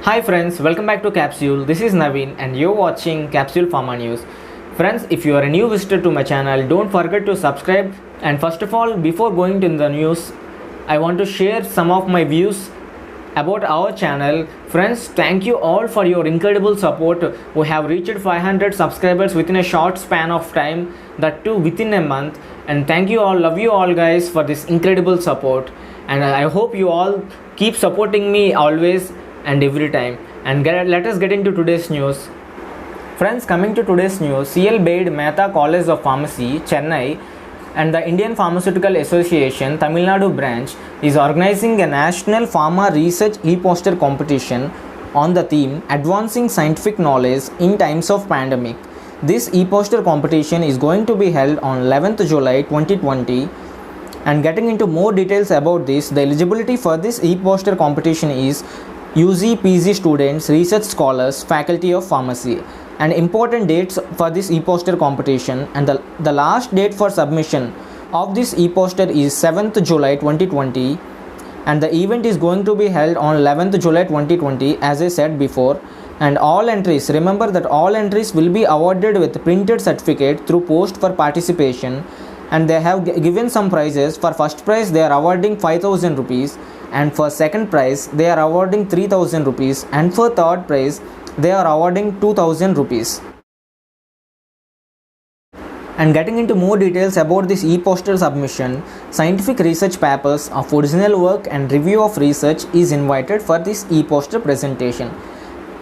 Hi friends, welcome back to Capsule. This is Naveen and you're watching Capsule Pharma News. Friends, if you are a new visitor to my channel, don't forget to subscribe. And first of all, before going to the news, I want to share some of my views about our channel. Friends, thank you all for your incredible support. We have reached 500 subscribers within a short span of time, that too within a month. And thank you all, love you all guys for this incredible support. And I hope you all keep supporting me always and every time. And let us get into today's news. Friends, coming to today's news, CL Baid Mehta College of Pharmacy, Chennai, and the Indian Pharmaceutical Association Tamil Nadu branch is organizing a national pharma research e-poster competition on the theme Advancing Scientific Knowledge in Times of Pandemic. This e-poster competition is going to be held on 11th July 2020. And getting into more details about this, the eligibility for this e-poster competition is UG, PG students, research scholars, faculty of pharmacy. And important dates for this e-poster competition, and the last date for submission of this e-poster is 7th July 2020, and the event is going to be held on 11th July 2020 as I said before. And all entries, remember that all entries will be awarded with printed certificate through post for participation. And they have given some prizes. For first prize they are awarding 5,000 rupees, and for second prize they are awarding 3,000 rupees, and for third prize they are awarding 2,000 rupees. And getting into more details about this e-poster submission, scientific research papers of original work and review of research is invited for this e-poster presentation.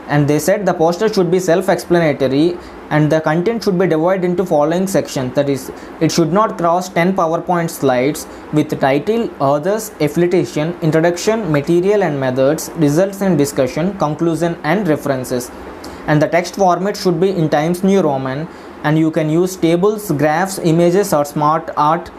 And they said the poster should be self-explanatory and the content should be divided into following sections. That is, it should not cross 10 PowerPoint slides with the title, authors, affiliation, introduction, material and methods, results and discussion, conclusion and references. And the text format should be in Times New Roman, and you can use tables, graphs, images or smart art.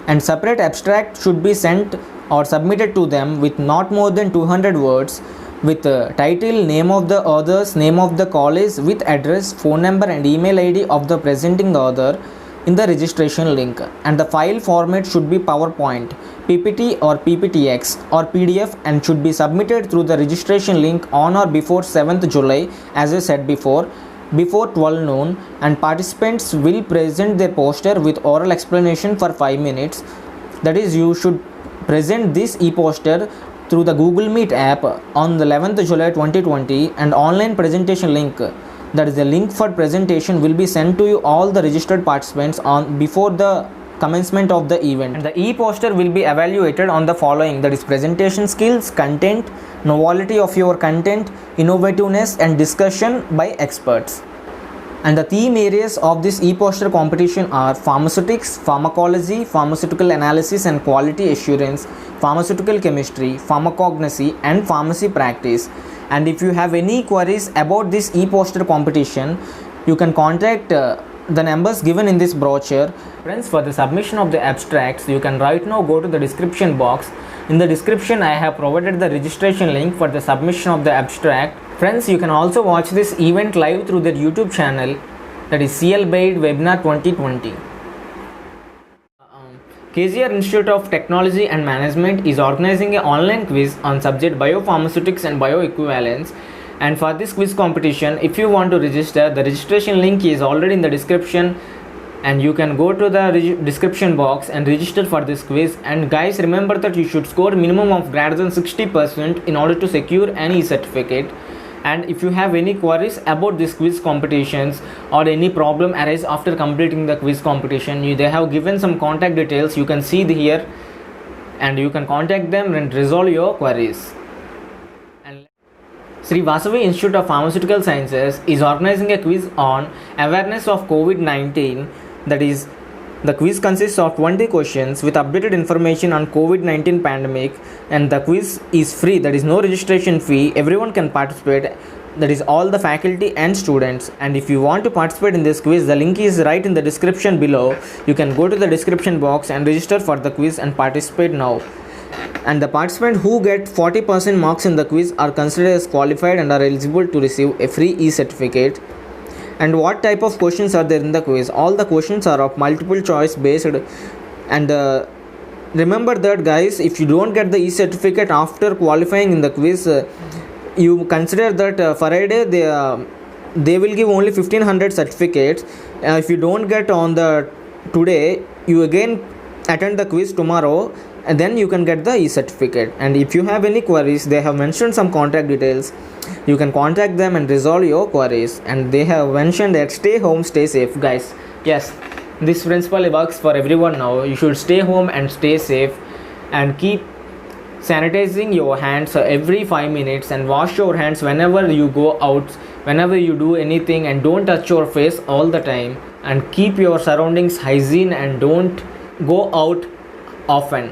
And separate abstract should be sent or submitted to them with not more than 200 words, with title, name of the authors, name of the college, with address, phone number and email ID of the presenting author in the registration link. And the file format should be PowerPoint, PPT or PPTX or PDF, and should be submitted through the registration link on or before 7th July as I said before 12 noon. And participants will present their poster with oral explanation for 5 minutes. That is, you should present this e-poster through the Google Meet app on the 11th July 2020, and online presentation link, that is the link for presentation, will be sent to you all the registered participants on before the commencement of the event. And the e-poster will be evaluated on the following, that is presentation skills, content, novelty of your content, innovativeness and discussion by experts. And the theme areas of this e-poster competition are pharmaceutics, pharmacology, pharmaceutical analysis and quality assurance, pharmaceutical chemistry, pharmacognosy and pharmacy practice. And if you have any queries about this e-poster competition, you can contact the numbers given in this brochure. Friends, for the submission of the abstracts, you can right now go to the description box. In the description I have provided the registration link for the submission of the abstract. Friends, you can also watch this event live through their YouTube channel, that is CL Baid Webinar 2020. KZR Institute of Technology and Management is organizing an online quiz on subject biopharmaceutics and bioequivalence. And for this quiz competition, if you want to register, the registration link is already in the description, and you can go to the description box and register for this quiz. And guys, remember that you should score minimum of greater than 60% in order to secure any certificate. And if you have any queries about this quiz competitions or any problem arise after completing the quiz competition, they have given some contact details, you can see here, and you can contact them and resolve your queries. And Sri Vasavi Institute of Pharmaceutical Sciences is organizing a quiz on awareness of COVID-19. That is, the quiz consists of 20 questions with updated information on COVID-19 pandemic, and the quiz is free, that is no registration fee. Everyone can participate, that is all the faculty and students. And if you want to participate in this quiz, the link is right in the description below. You can go to the description box and register for the quiz and participate now. And the participants who get 40% marks in the quiz are considered as qualified and are eligible to receive a free e-certificate. And what type of questions are there in the quiz? All the questions are of multiple choice based, and remember that guys, if you don't get the e-certificate after qualifying in the quiz, you consider that for a day they will give only 1500 certificates. If you don't get on the today, you again attend the quiz tomorrow, and then you can get the e-certificate. And if you have any queries, they have mentioned some contact details. You can contact them and resolve your queries. And they have mentioned that stay home, stay safe, guys. Yes, this principle works for everyone now. You should stay home and stay safe, and keep sanitizing your hands every 5 minutes, and wash your hands whenever you go out, whenever you do anything, and don't touch your face all the time, and keep your surroundings hygiene, and don't go out often.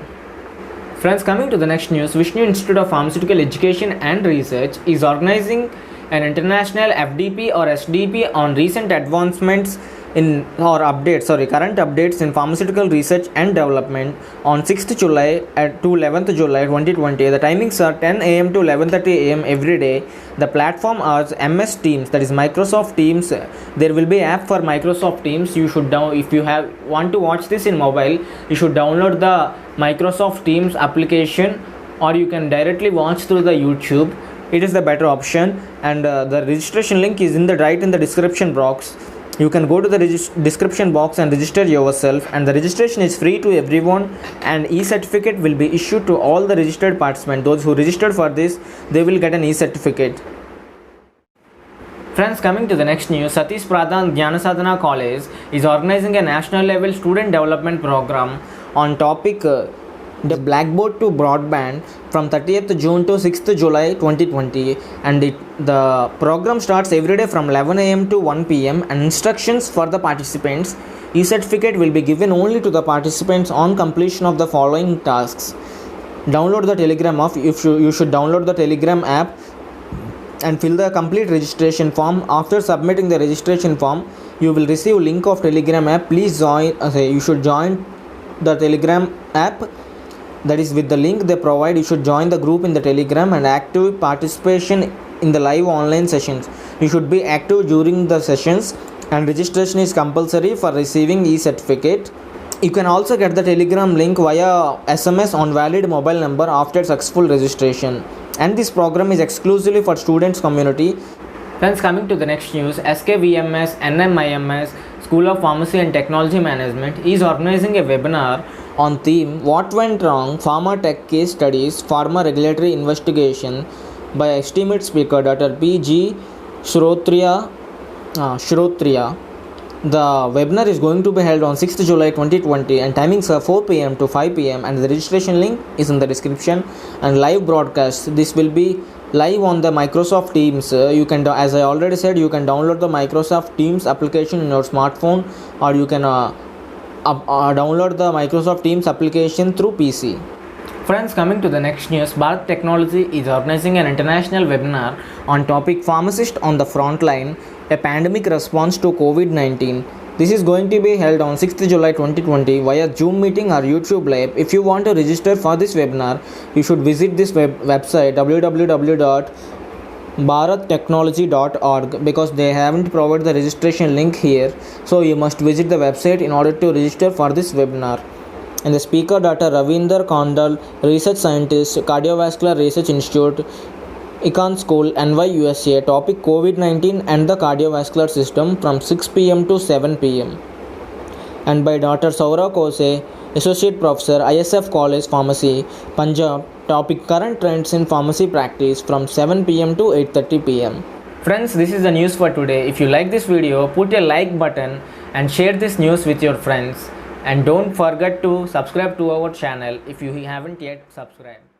Friends, coming to the next news, Vishnu Institute of Pharmaceutical Education and Research is organizing an international FDP or SDP on recent advancements in current updates in pharmaceutical research and development on 6th July to 11th July 2020. The timings are 10 a.m. to 11:30 a.m. every day. The platform is MS Teams, that is Microsoft Teams. There will be app for Microsoft Teams. You should if you want to watch this in mobile, you should download the Microsoft Teams application, or you can directly watch through the YouTube. It is the better option, and the registration link is right in the description box. You can go to the description box and register yourself, and the registration is free to everyone, and e-certificate will be issued to all the registered participants. Those who registered for this, they will get an e-certificate. Friends, coming to the next news, Satish Pradhan Jnanasadhana College is organizing a national level student development program on topic the Blackboard to Broadband from 30th June to 6th July 2020, and the program starts every day from 11 a.m. to 1 p.m. and instructions for the participants. E-certificate will be given only to the participants on completion of the following tasks. Download the Telegram app. You should download the Telegram app and fill the complete registration form. After submitting the registration form, you will receive link of Telegram app. Please join. You should join the Telegram app. That is with the link they provide. You should join the group in the Telegram and active participation in the live online sessions. You should be active during the sessions, and registration is compulsory for receiving e-certificate. You can also get the Telegram link via SMS on valid mobile number after successful registration. And this program is exclusively for students community. Friends, coming to the next news, SKVMS NMIMS School of Pharmacy and Technology Management is organizing a webinar on theme What Went Wrong, Pharma Tech Case Studies, Pharma Regulatory Investigation by esteemed speaker Dr. P.G. Shrotriya. The webinar is going to be held on 6th July 2020, and timings are 4 p.m. to 5 p.m. and the registration link is in the description. And live broadcast, this will be live on the Microsoft Teams. You can, as I already said, you can download the Microsoft Teams application in your smartphone, or you can download the Microsoft Teams application through PC. Friends, coming to the next news, Bharat Technology is organizing an international webinar on topic Pharmacist on the Frontline, a pandemic response to COVID-19. This is going to be held on 6th July 2020 via Zoom meeting or YouTube Live. If you want to register for this webinar, you should visit this website www.bharattechnology.org, because they haven't provided the registration link here. So you must visit the website in order to register for this webinar. And the speaker Dr. Ravinder Kondal, research scientist, Cardiovascular Research Institute, Icahn School, NY, USA. Topic COVID-19 and the cardiovascular system from 6 p.m. to 7 p.m. And by Dr. Saurabh Kose, Associate Professor, ISF College Pharmacy, Punjab. Topic current trends in pharmacy practice from 7 p.m. to 8:30 p.m. Friends, this is the news for today. If you like this video, put a like button and share this news with your friends. And don't forget to subscribe to our channel if you haven't yet subscribed.